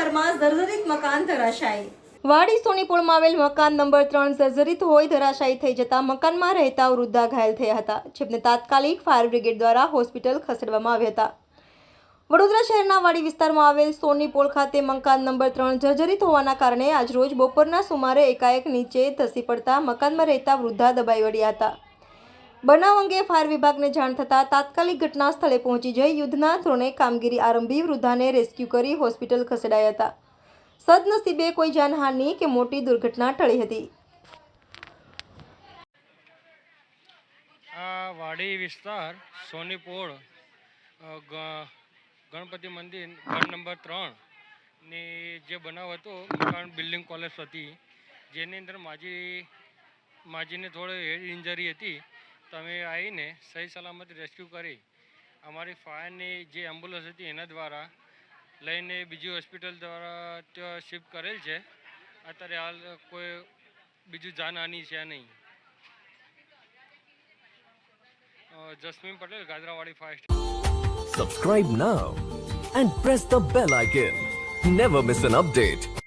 વિસ્તારમાં જર્જરિત મકાન ધરાશાયી. વાડી સોનીપોળમાં આવેલ મકાન નંબર 3 જર્જરિત હોય ધરાશાયી થઈ જતા મકાનમાં રહેતા વૃદ્ધા ઘાયલ થયા હતા, જેમને તાત્કાલિક ફાયર બ્રિગેડ દ્વારા હોસ્પિટલ ખસેડવામાં આવ્યા હતા. વડોદરા શહેરના વાડી વિસ્તારમાં આવેલ સોનીપોળ ખાતે મકાન નંબર 3 જર્જરિત હોવાના કારણે આજરોજ બપોરના સુમારે એકાએક નીચે ધસી પડતા મકાનમાં રહેતા વૃદ્ધા દબાઈ પડ્યા હતા. બનાવ અંગે ફાયર વિભાગને જાણ થતાં તાત્કાલિક ઘટના સ્થળે પહોંચી જઈ યુદ્ધના ધોરણે કામગીરી આરંભી વૃદ્ધાને રેસ્ક્યુ કરી હોસ્પિટલ ખસેડાયા હતા. સદનસીબે કોઈ જાનહાનિ કે મોટી દુર્ઘટના ટળી હતી. આ વાડી વિસ્તાર સોનીપોળ ગણપતિ મંદિર ઘર નંબર 3 ની જે બનાવ હતો, મકાન બિલ્ડિંગ કોલેપ્સ હતી, જેની અંદર માજીને થોડી હેડ ઇન્જરી હતી. તમે આવીને સહી સલામત રેસ્ક્યુ કરી અમારી ફાયરની જે એમ્બ્યુલન્સ હતી એના દ્વારા લઈને બીજી હોસ્પિટલ દ્વારા ત્યાં શિફ્ટ કરેલ છે. અત્યારે હાલ કોઈ બીજું જાનહાનિ છે નહીં. Jasmine Patel, Gajrawadi fast. Subscribe now and press the bell icon. Never miss an update.